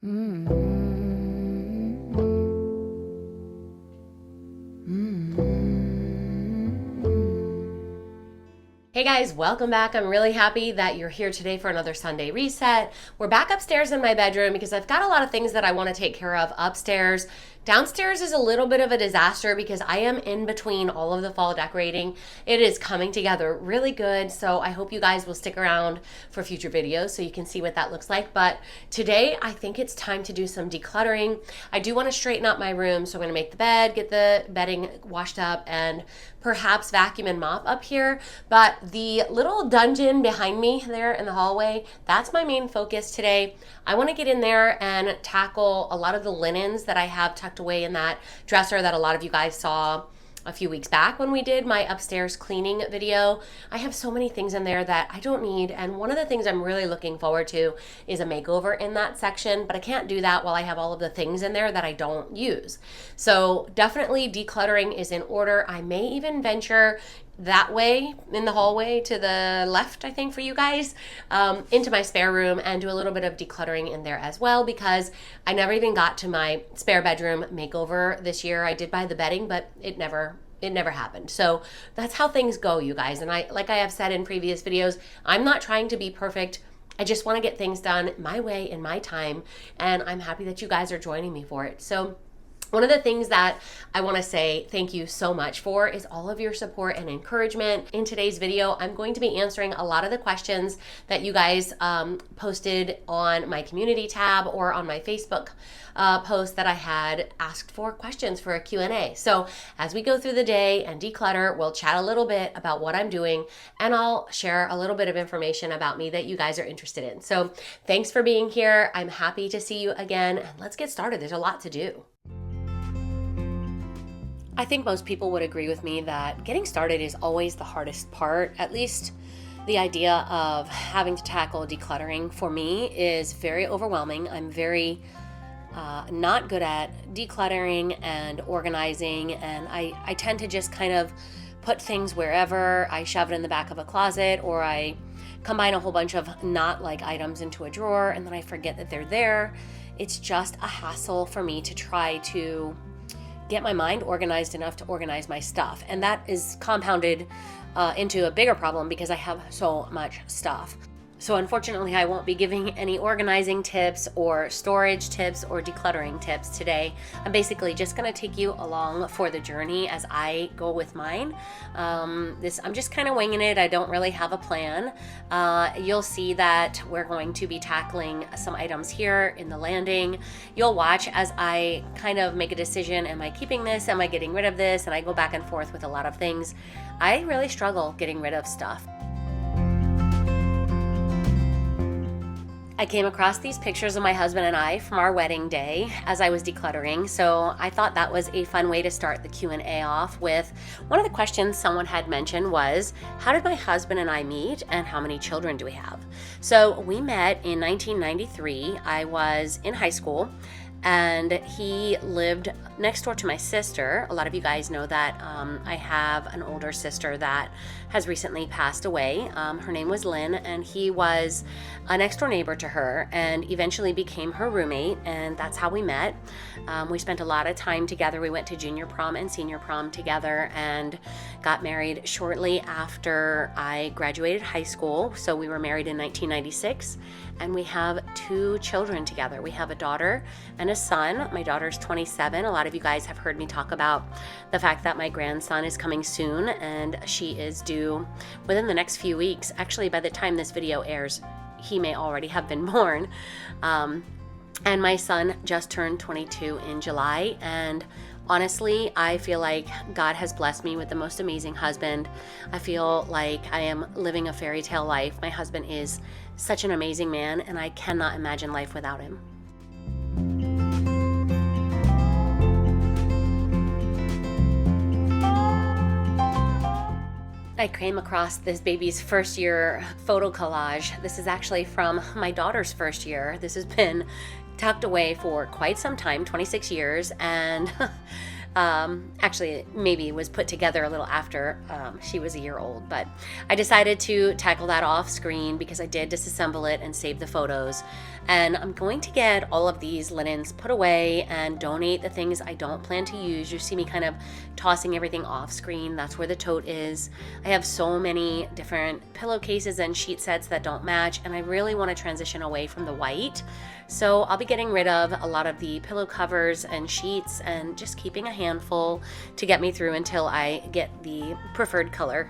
Mm. Hey guys, welcome back. I'm really happy that you're here today for another Sunday reset. We're back upstairs in my bedroom because I've got a lot of things that I want to take care of upstairs. Downstairs is a little bit of a disaster because I am in between all of the fall decorating. It is coming together really good, so I hope you guys will stick around for future videos so you can see what that looks like. But today I think it's time to do some decluttering. I do want to straighten up my room, so I'm going to make the bed, get the bedding washed up, and perhaps vacuum and mop up here. But the little dungeon behind me there in the hallway, that's my main focus today. I want to get in there and tackle a lot of the linens that I have tucked away in that dresser that a lot of you guys saw a few weeks back when we did my upstairs cleaning video. I have so many things in there that I don't need, and one of the things I'm really looking forward to is a makeover in that section, but I can't do that while I have all of the things in there that I don't use. So definitely decluttering is in order. I may even venture that way in the hallway to the left, I think, for you guys, into my spare room and do a little bit of decluttering in there as well, because I never even got to my spare bedroom makeover this year. I did buy the bedding, but it never happened. So that's how things go, you guys. And like I have said in previous videos, I'm not trying to be perfect. I just want to get things done my way in my time, and I'm happy that you guys are joining me for it. So one of the things that I want to say thank you so much for is all of your support and encouragement. In today's video, I'm going to be answering a lot of the questions that you guys posted on my community tab or on my Facebook post that I had asked for questions for a Q&A. So as we go through the day and declutter, we'll chat a little bit about what I'm doing, and I'll share a little bit of information about me that you guys are interested in. So thanks for being here. I'm happy to see you again, and let's get started. There's a lot to do. I think most people would agree with me that getting started is always the hardest part. At least the idea of having to tackle decluttering for me is very overwhelming. I'm very not good at decluttering and organizing, and I tend to just kind of put things wherever. I shove it in the back of a closet, or I combine a whole bunch of not-like items into a drawer, and then I forget that they're there. It's just a hassle for me to try to get my mind organized enough to organize my stuff. And that is compounded into a bigger problem because I have so much stuff. So unfortunately, I won't be giving any organizing tips or storage tips or decluttering tips today. I'm basically just going to take you along for the journey as I go with mine. I'm just kind of winging it. I don't really have a plan. You'll see that we're going to be tackling some items here in the landing. You'll watch as I kind of make a decision. Am I keeping this? Am I getting rid of this? And I go back and forth with a lot of things. I really struggle getting rid of stuff. I came across these pictures of my husband and I from our wedding day as I was decluttering, so I thought that was a fun way to start the Q&A off with. One of the questions someone had mentioned was, how did my husband and I meet, and how many children do we have? So we met in 1993. I was in high school, and he lived next door to my sister. A lot of you guys know that I have an older sister that has recently passed away. Her name was Lynn, and he was a next door neighbor to her and eventually became her roommate, and that's how we met. We spent a lot of time together. We went to junior prom and senior prom together and got married shortly after I graduated high school. So we were married in 1996, and we have 2 children together. We have a daughter and a son. My daughter's 27. A lot of you guys have heard me talk about the fact that my grandson is coming soon, and she is due within the next few weeks. Actually, by the time this video airs, he may already have been born. And my son just turned 22 in July, and honestly, I feel like God has blessed me with the most amazing husband. I feel like I am living a fairy tale life. My husband is such an amazing man, and I cannot imagine life without him. I came across this baby's first year photo collage. This is actually from my daughter's first year. This has been tucked away for quite some time, 26 years, and actually maybe it was put together a little after she was a year old, but I decided to tackle that off screen because I did disassemble it and save the photos. And I'm going to get all of these linens put away and donate the things I don't plan to use. You see me kind of tossing everything off screen. That's where the tote is. I have so many different pillowcases and sheet sets that don't match, and I really want to transition away from the white. So I'll be getting rid of a lot of the pillow covers and sheets and just keeping a handful to get me through until I get the preferred color.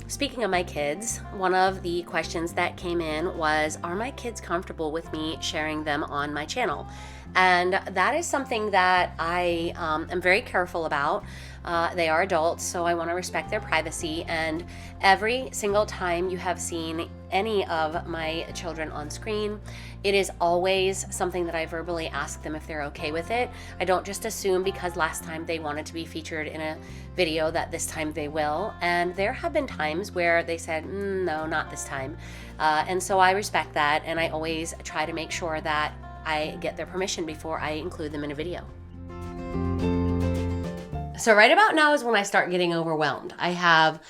Speaking of my kids, one of the questions that came in was, are my kids comfortable with me sharing them on my channel? And that is something that I am very careful about. They are adults, so I want to respect their privacy. And every single time you have seen any of my children on screen, it is always something that I verbally ask them if they're okay with it. I don't just assume because last time they wanted to be featured in a video that this time they will. And there have been times where they said, no, not this time. And so I respect that, and I always try to make sure that I get their permission before I include them in a video. So right about now is when I start getting overwhelmed. I have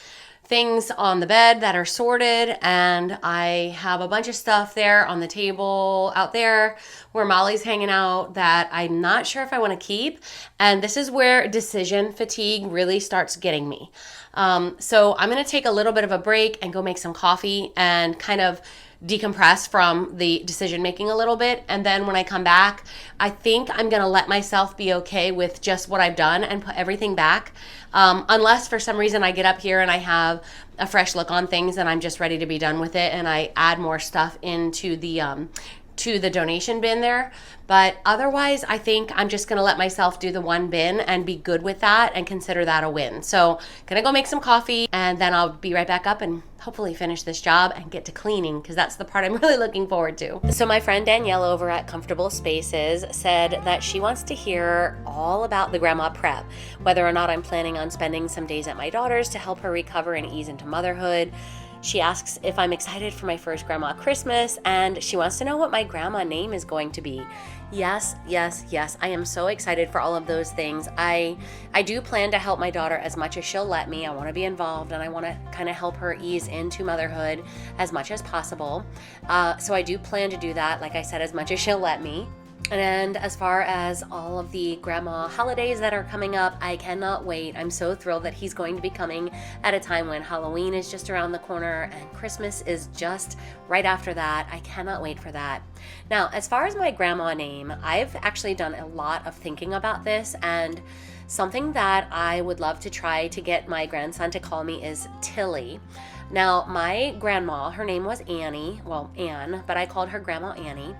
things on the bed that are sorted, and I have a bunch of stuff there on the table out there where Molly's hanging out that I'm not sure if I want to keep. And this is where decision fatigue really starts getting me. So I'm going to take a little bit of a break and go make some coffee and kind of decompress from the decision making a little bit. And then when I come back, I think I'm going to let myself be okay with just what I've done and put everything back. Unless for some reason I get up here and I have a fresh look on things and I'm just ready to be done with it and I add more stuff into the donation bin there. But otherwise, I think I'm just going to let myself do the one bin and be good with that and consider that a win. So gonna go make some coffee, and then I'll be right back up and hopefully finish this job and get to cleaning, because that's the part I'm really looking forward to. So my friend Danielle over at Comfortable Spaces said that she wants to hear all about the grandma prep, whether or not I'm planning on spending some days at my daughter's to help her recover and ease into motherhood. She asks if I'm excited for my first grandma Christmas, and she wants to know what my grandma name is going to be. Yes, yes, yes. I am so excited for all of those things. I do plan to help my daughter as much as she'll let me. I want to be involved, and I want to kind of help her ease into motherhood as much as possible. So I do plan to do that, like I said, as much as she'll let me. And as far as all of the grandma holidays that are coming up, I cannot wait. I'm so thrilled that he's going to be coming at a time when Halloween is just around the corner and Christmas is just right after that. I cannot wait for that. Now, as far as my grandma name, I've actually done a lot of thinking about this, and something that I would love to try to get my grandson to call me is Tilly. Now, my grandma, her name was Annie, Anne, but I called her Grandma Annie,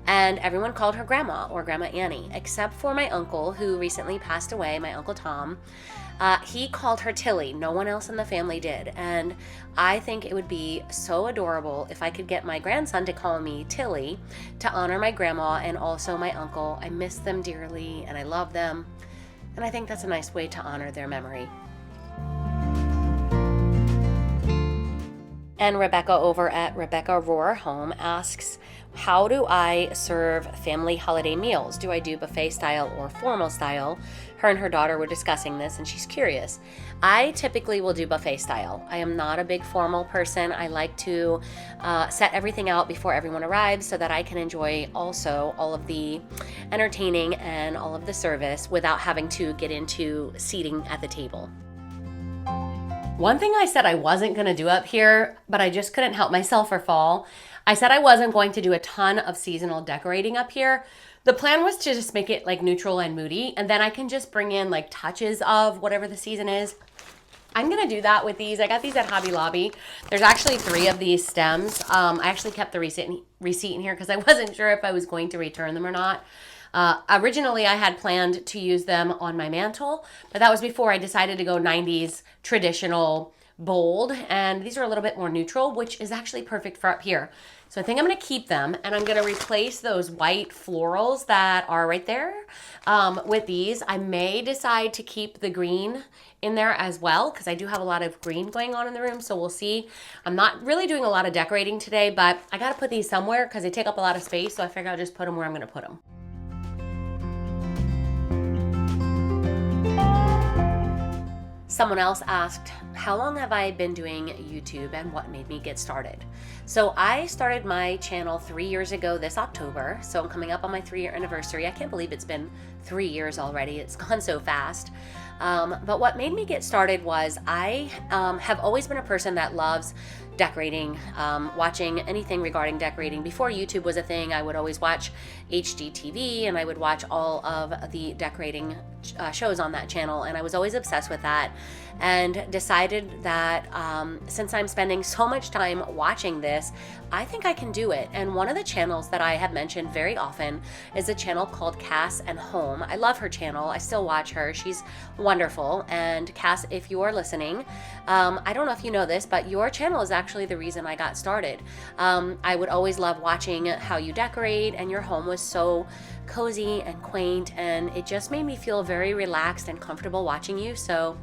and everyone called her Grandma or Grandma Annie, except for my uncle who recently passed away, my Uncle Tom. He called her Tilly. No one else in the family did, and I think it would be so adorable if I could get my grandson to call me Tilly to honor my grandma and also my uncle. I miss them dearly, and I love them, and I think that's a nice way to honor their memory. And Rebecca over at Rebecca Roar Home asks, how do I serve family holiday meals? Do I do buffet style or formal style? Her and her daughter were discussing this, and she's curious. I typically will do buffet style. I am not a big formal person. I like to set everything out before everyone arrives so that I can enjoy also all of the entertaining and all of the service without having to get into seating at the table. One thing I said I wasn't going to do up here, but I just couldn't help myself for fall. I said I wasn't going to do a ton of seasonal decorating up here. The plan was to just make it like neutral and moody, and then I can just bring in like touches of whatever the season is. I'm going to do that with these. I got these at Hobby Lobby. There's actually 3 of these stems. I actually kept the receipt in here because I wasn't sure if I was going to return them or not. Originally, I had planned to use them on my mantle, but that was before I decided to go 90s traditional bold, and these are a little bit more neutral, which is actually perfect for up here. So I think I'm going to keep them, and I'm going to replace those white florals that are right there with these. I may decide to keep the green in there as well, because I do have a lot of green going on in the room, so we'll see. I'm not really doing a lot of decorating today, but I got to put these somewhere because they take up a lot of space, so I figure I'll just put them where I'm going to put them. Someone else asked, how long have I been doing YouTube and what made me get started? So I started my channel 3 years ago this October. So I'm coming up on my 3-year anniversary. I can't believe it's been 3 years already. It's gone so fast. But what made me get started was I have always been a person that loves decorating, watching anything regarding decorating. Before YouTube was a thing, I would always watch HGTV and I would watch all of the decorating shows on that channel, and I was always obsessed with that, and decided that since I'm spending so much time watching this, I think I can do it. And one of the channels that I have mentioned very often is a channel called Cass and Home. I love her channel. I still watch her. She's wonderful. And Cass, if you are listening, I don't know if you know this, but your channel is actually the reason I got started. I would always love watching how you decorate, and your home was so cozy and quaint, and it just made me feel very relaxed and comfortable watching you. So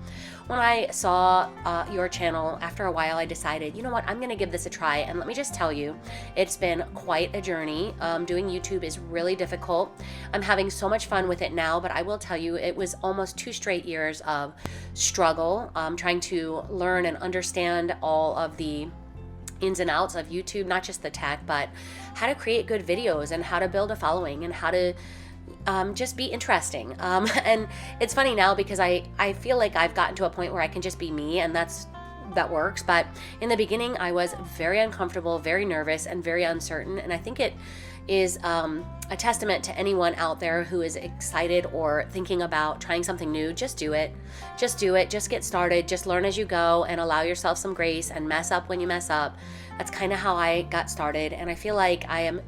when I saw your channel, after a while I decided, you know what, I'm going to give this a try. And let me just tell you, it's been quite a journey. Doing YouTube is really difficult. I'm having so much fun with it now, but I will tell you, it was almost 2 straight years of struggle, trying to learn and understand all of the ins and outs of YouTube, not just the tech, but how to create good videos and how to build a following and how to just be interesting. And it's funny now because I feel like I've gotten to a point where I can just be me, and that works. But in the beginning, I was very uncomfortable, very nervous, and very uncertain. And I think it is a testament to anyone out there who is excited or thinking about trying something new. Just do it. Just do it. Just get started. Just learn as you go and allow yourself some grace and mess up when you mess up. That's kind of how I got started. And I feel like I am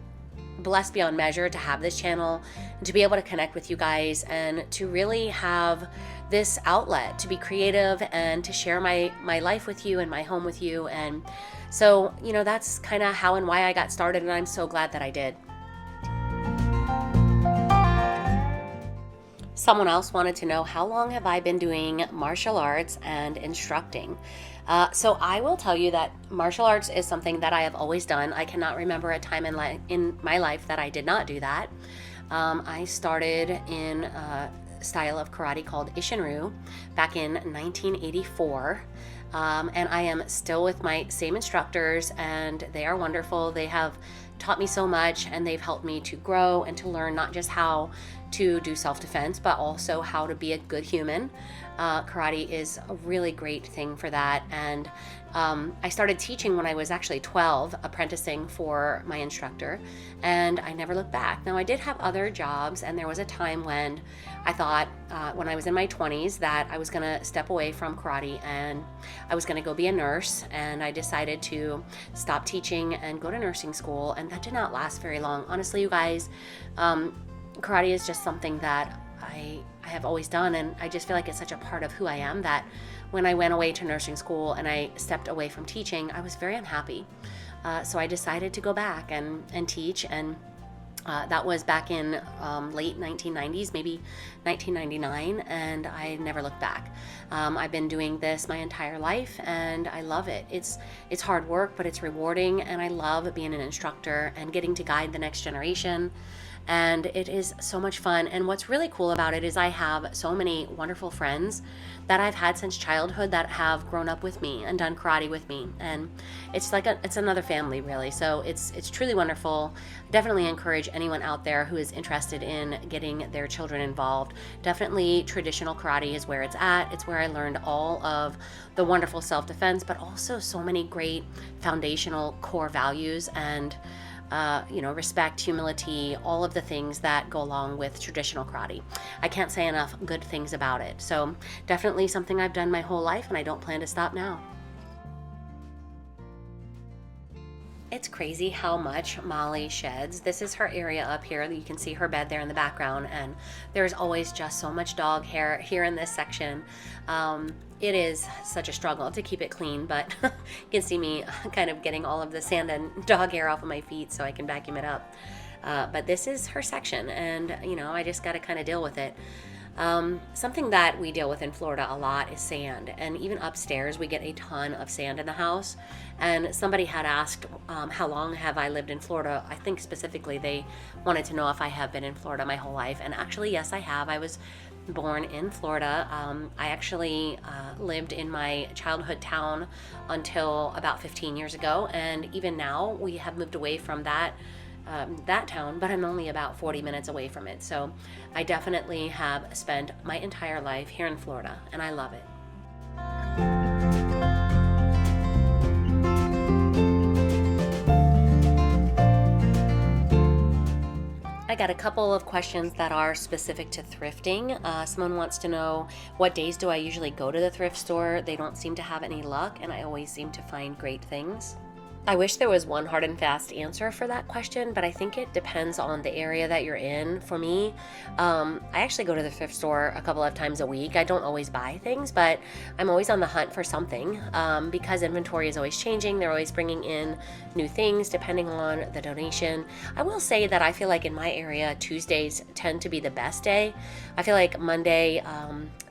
blessed beyond measure to have this channel and to be able to connect with you guys and to really have this outlet to be creative and to share my life with you and my home with you. And so, you know, that's kind of how and why I got started, and I'm so glad that I did. Someone else wanted to know, how long have I been doing martial arts and instructing? So I will tell you that martial arts is something that I have always done. I cannot remember a time in my life that I did not do that. I started in a style of karate called Ishinryu back in 1984. And I am still with my same instructors, and they are wonderful. They have taught me so much, and they've helped me to grow and to learn not just how to do self-defense, but also how to be a good human. Karate is a really great thing for that. And I started teaching when I was actually 12, apprenticing for my instructor, and I never looked back. Now, I did have other jobs, and there was a time when I thought, when I was in my 20s, that I was going to step away from karate and I was going to go be a nurse. And I decided to stop teaching and go to nursing school, and that did not last very long. Honestly, you guys, karate is just something that I have always done, and I just feel like it's such a part of who I am that when I went away to nursing school and I stepped away from teaching, I was very unhappy. So I decided to go back and teach, and that was back in late 1990s, maybe 1999, and I never looked back. I've been doing this my entire life, and I love it. It's hard work, but it's rewarding, and I love being an instructor and getting to guide the next generation. And it is so much fun. And what's really cool about it is I have so many wonderful friends that I've had since childhood that have grown up with me and done karate with me. And it's like it's another family, really. So it's truly wonderful. Definitely encourage anyone out there who is interested in getting their children involved. Definitely traditional karate is where it's at. It's where I learned all of the wonderful self-defense, but also so many great foundational core values and respect, humility, all of the things that go along with traditional karate. I can't say enough good things about it. So definitely something I've done my whole life, and I don't plan to stop now. It's crazy how much Molly sheds. This is her area up here. You can see her bed there in the background, and there's always just so much dog hair here in this section. It is such a struggle to keep it clean, but you can see me kind of getting all of the sand and dog hair off of my feet so I can vacuum it up. But this is her section, and I just got to kind of deal with it. Something that we deal with in Florida a lot is sand, and even upstairs we get a ton of sand in the house. And somebody had asked, how long have I lived in Florida? I think specifically they wanted to know if I have been in Florida my whole life, and actually yes, I have. I was born in Florida. I actually lived in my childhood town until about 15 years ago, and even now we have moved away from that town, but I'm only about 40 minutes away from it. So I definitely have spent my entire life here in Florida, and I love it. I got a couple of questions that are specific to thrifting. Someone wants to know, what days do I usually go to the thrift store? They don't seem to have any luck, and I always seem to find great things. I wish there was one hard and fast answer for that question, but I think it depends on the area that you're in. For me, I actually go to the thrift store a couple of times a week. I don't always buy things, but I'm always on the hunt for something because inventory is always changing. They're always bringing in new things depending on the donation. I will say that I feel like in my area, Tuesdays tend to be the best day. I feel like Monday,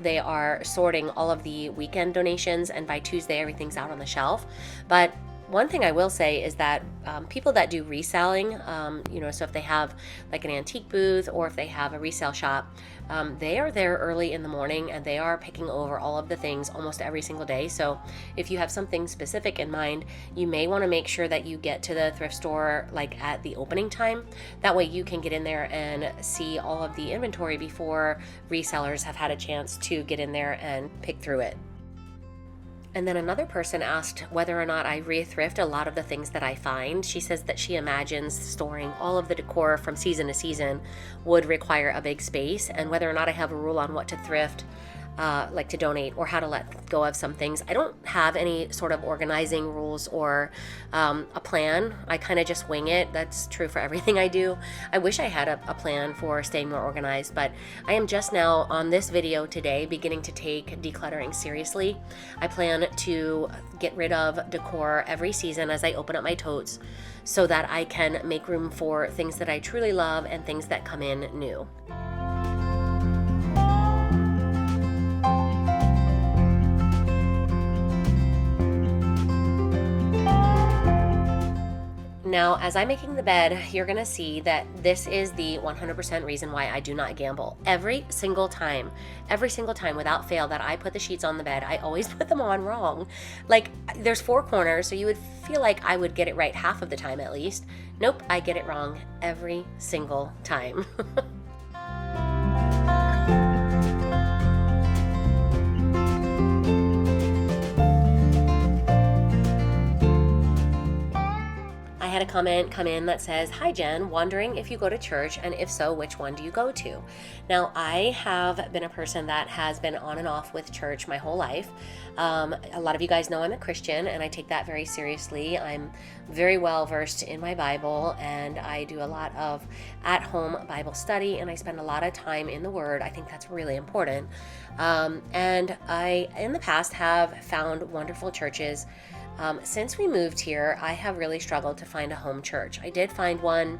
they are sorting all of the weekend donations, and by Tuesday, everything's out on the shelf. But one thing I will say is that people that do reselling, so if they have like an antique booth or if they have a resale shop, they are there early in the morning and they are picking over all of the things almost every single day. So if you have something specific in mind, you may want to make sure that you get to the thrift store like at the opening time. That way you can get in there and see all of the inventory before resellers have had a chance to get in there and pick through it. And then another person asked whether or not I re-thrift a lot of the things that I find. She says that she imagines storing all of the decor from season to season would require a big space, and whether or not I have a rule on what to thrift, like to donate, or how to let go of some things. I don't have any sort of organizing rules or a plan. I kind of just wing it. That's true for everything I do. I wish I had a plan for staying more organized, but I am just now on this video today beginning to take decluttering seriously. I plan to get rid of decor every season as I open up my totes so that I can make room for things that I truly love and things that come in new. Now, as I'm making the bed, you're gonna see that this is the 100% reason why I do not gamble. Every single time without fail that I put the sheets on the bed, I always put them on wrong. Like, there's 4 corners, so you would feel like I would get it right half of the time at least. Nope, I get it wrong every single time. I had a comment come in that says, "Hi Jen, wondering if you go to church, and if so, which one do you go to?" Now, I have been a person that has been on and off with church my whole life. A lot of you guys know I'm a Christian, and I take that very seriously. I'm very well versed in my Bible, and I do a lot of at-home Bible study, and I spend a lot of time in the Word. I think that's really important. And I, in the past, have found wonderful churches. Since we moved here, I have really struggled to find a home church. I did find one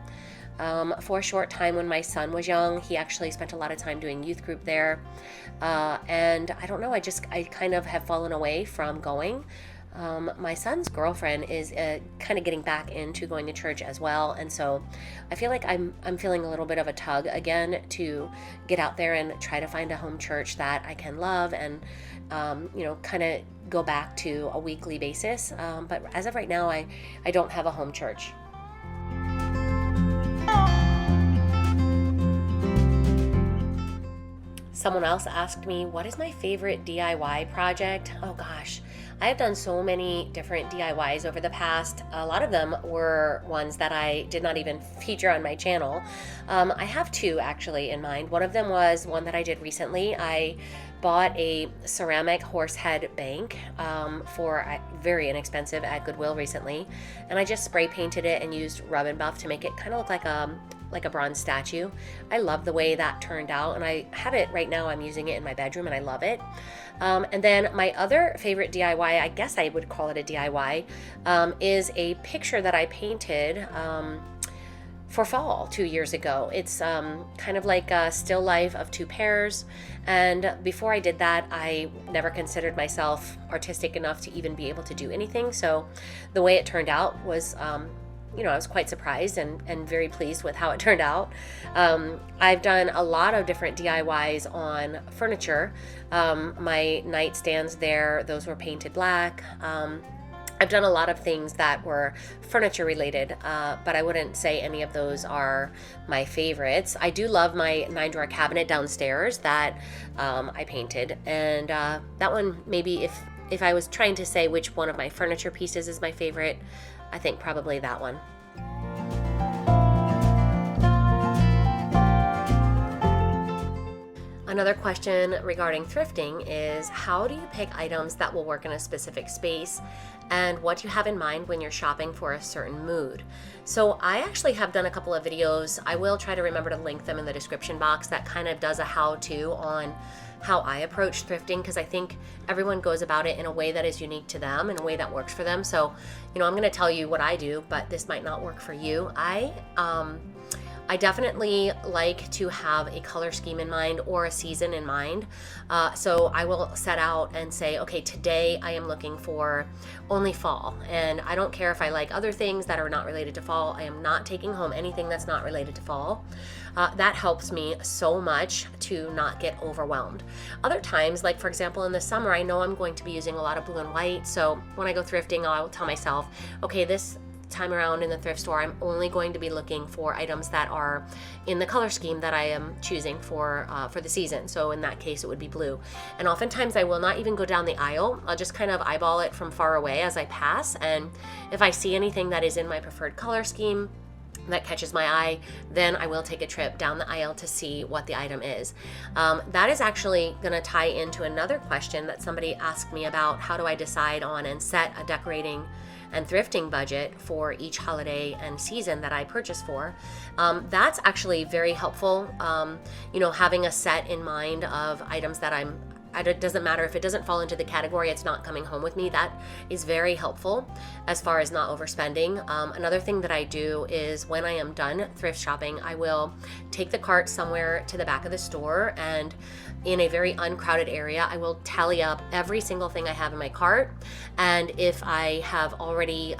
for a short time when my son was young. He actually spent a lot of time doing youth group there. And I don't know, I kind of have fallen away from going. My son's girlfriend is kind of getting back into going to church as well, and so I feel like I'm feeling a little bit of a tug again to get out there and try to find a home church that I can love and kind of go back to a weekly basis. But as of right now, I don't have a home church. Someone else asked me, what is my favorite DIY project? Oh gosh, I have done so many different DIYs over the past. A lot of them were ones that I did not even feature on my channel. I have 2 actually in mind. One of them was one that I did recently. I bought a ceramic horse head bank for very inexpensive at Goodwill recently, and I just spray painted it and used rub and buff to make it kind of look like a bronze statue. I love the way that turned out, and I have it right now. I'm using it in my bedroom and I love it. And then my other favorite DIY, I guess I would call it a DIY, is a picture that I painted for fall 2 years ago. It's kind of like a still life of 2 pears, and before I did that, I never considered myself artistic enough to even be able to do anything. So the way it turned out was I was quite surprised and very pleased with how it turned out. I've done a lot of different DIYs on furniture. My nightstands there, those were painted black. I've done a lot of things that were furniture related, but I wouldn't say any of those are my favorites. I do love my 9-drawer cabinet downstairs that I painted, and that one, maybe if I was trying to say which one of my furniture pieces is my favorite, I think probably that one. Another question regarding thrifting is, how do you pick items that will work in a specific space, and what do you have in mind when you're shopping for a certain mood? So I actually have done a couple of videos. I will try to remember to link them in the description box. That kind of does a how-to on how I approach thrifting, because I think everyone goes about it in a way that is unique to them, in a way that works for them. So, I'm going to tell you what I do, but this might not work for you. I definitely like to have a color scheme in mind or a season in mind. So I will set out and say, okay, today I am looking for only fall. And I don't care if I like other things that are not related to fall. I am not taking home anything that's not related to fall. That helps me so much to not get overwhelmed. Other times, like for example, in the summer, I know I'm going to be using a lot of blue and white. So when I go thrifting, I'll tell myself, okay, this time around in the thrift store, I'm only going to be looking for items that are in the color scheme that I am choosing for the season. So in that case, it would be blue. And oftentimes I will not even go down the aisle. I'll just kind of eyeball it from far away as I pass. And if I see anything that is in my preferred color scheme that catches my eye, then I will take a trip down the aisle to see what the item is. That is actually going to tie into another question that somebody asked me about: how do I decide on and set a decorating and thrifting budget for each holiday and season that I purchase for? That's actually very helpful. Having a set in mind of items that it doesn't matter if it doesn't fall into the category, it's not coming home with me. That is very helpful as far as not overspending. Another thing that I do is when I am done thrift shopping, I will take the cart somewhere to the back of the store, and in a very uncrowded area, I will tally up every single thing I have in my cart. And if I have already,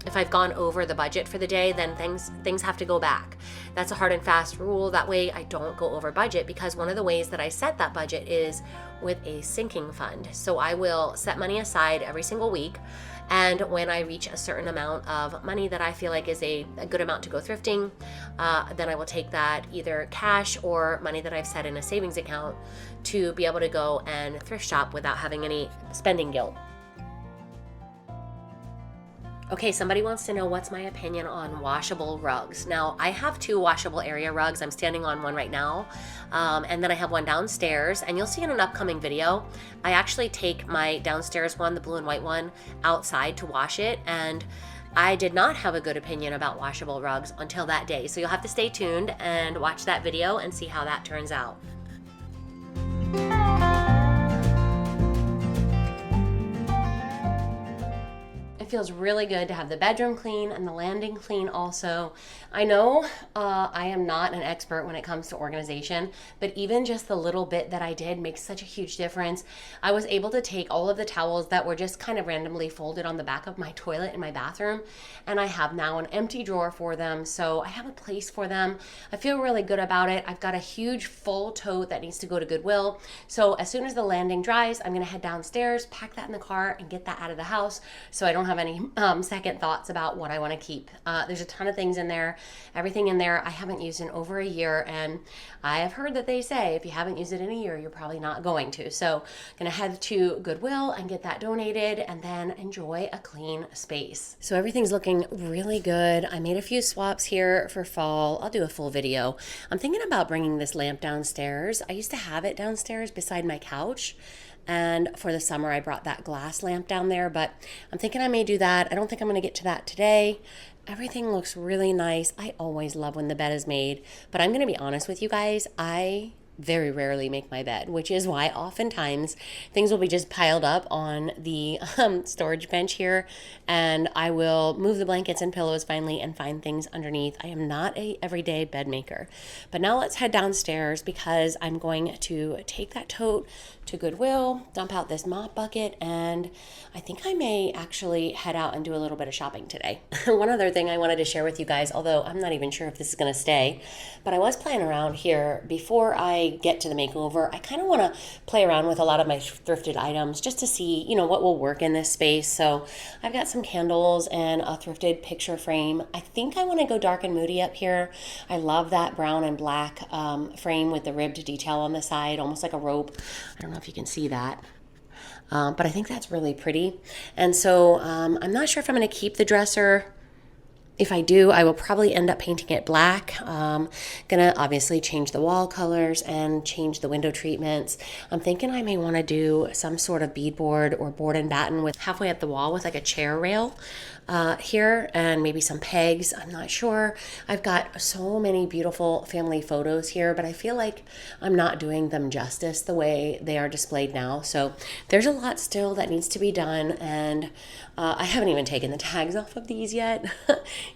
if I've gone over the budget for the day, then things have to go back. That's a hard and fast rule. That way I don't go over budget, because one of the ways that I set that budget is with a sinking fund. So I will set money aside every single week, and when I reach a certain amount of money that I feel like is a good amount to go thrifting, then I will take that, either cash or money that I've set in a savings account, to be able to go and thrift shop without having any spending guilt. Okay, somebody wants to know what's my opinion on washable rugs. Now, I have 2 washable area rugs. I'm standing on one right now, and then I have one downstairs, and you'll see in an upcoming video, I actually take my downstairs one, the blue and white one, outside to wash it, and I did not have a good opinion about washable rugs until that day. So you'll have to stay tuned and watch that video and see how that turns out. Feels really good to have the bedroom clean and the landing clean also. I know I am not an expert when it comes to organization, but even just the little bit that I did makes such a huge difference. I was able to take all of the towels that were just kind of randomly folded on the back of my toilet in my bathroom, and I have now an empty drawer for them, so I have a place for them. I feel really good about it. I've got a huge full tote that needs to go to Goodwill, so as soon as the landing dries, I'm gonna head downstairs, pack that in the car, and get that out of the house, so I don't have any second thoughts about what I want to keep. There's a ton of things in there. Everything in there I haven't used in over a year, and I have heard that they say if you haven't used it in a year, you're probably not going to. So I'm gonna head to Goodwill and get that donated, and then enjoy a clean space. So everything's looking really good. I made a few swaps here for fall. I'll do a full video. I'm thinking about bringing this lamp downstairs. I used to have it downstairs beside my couch, and for the summer I brought that glass lamp down there, but I'm thinking I may do that. I don't think I'm going to get to that today. Everything looks really nice. I always love when the bed is made, but I'm going to be honest with you guys, I very rarely make my bed, which is why oftentimes things will be just piled up on the storage bench here, and I will move the blankets and pillows finally and find things underneath. I am not a everyday bed maker. But now let's head downstairs because I'm going to take that tote to Goodwill, dump out this mop bucket, and I think I may actually head out and do a little bit of shopping today. One other thing I wanted to share with you guys, although I'm not even sure if this is going to stay, but I was playing around here before I get to the makeover. I kind of want to play around with a lot of my thrifted items just to see, what will work in this space. So I've got some candles and a thrifted picture frame. I think I want to go dark and moody up here. I love that brown and black frame with the ribbed detail on the side, almost like a rope. I don't know if you can see that. But I think that's really pretty. And so I'm not sure if I'm going to keep the dresser. If I do, I will probably end up painting it black. Gonna obviously change the wall colors and change the window treatments. I'm thinking I may want to do some sort of beadboard or board and batten with halfway up the wall with like a chair rail here, and maybe some pegs. I'm not sure. I've got so many beautiful family photos here, but I feel like I'm not doing them justice the way they are displayed now. So there's a lot still that needs to be done, and I haven't even taken the tags off of these yet.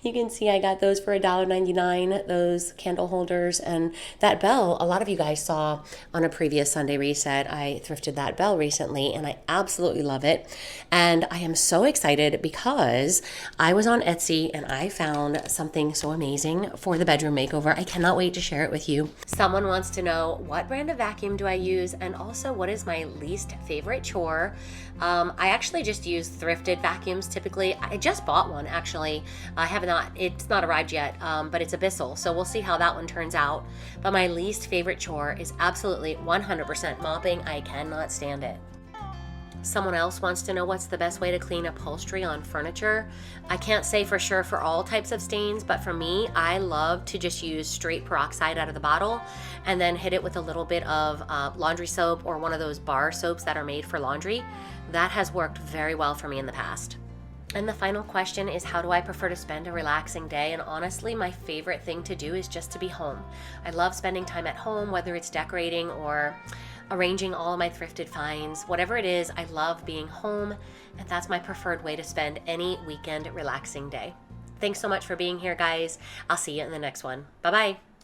You can see I got those for $1.99, those candle holders, and that bell. A lot of you guys saw on a previous Sunday reset, I thrifted that bell recently, and I absolutely love it. And I am so excited because I was on Etsy and I found something so amazing for the bedroom makeover. I cannot wait to share it with you. Someone wants to know, what brand of vacuum do I use, and also what is my least favorite chore? I actually just use thrifted vacuums typically. I just bought one actually. It's not arrived yet, but it's a Bissell, so we'll see how that one turns out. But my least favorite chore is absolutely 100% mopping. I cannot stand it. Someone else wants to know what's the best way to clean upholstery on furniture. I can't say for sure for all types of stains, but for me, I love to just use straight peroxide out of the bottle and then hit it with a little bit of laundry soap or one of those bar soaps that are made for laundry. That has worked very well for me in the past. And the final question is, how do I prefer to spend a relaxing day? And honestly, my favorite thing to do is just to be home. I love spending time at home, whether it's decorating or arranging all of my thrifted finds. Whatever it is, I love being home, and that's my preferred way to spend any weekend relaxing day. Thanks so much for being here, guys. I'll see you in the next one. Bye-bye.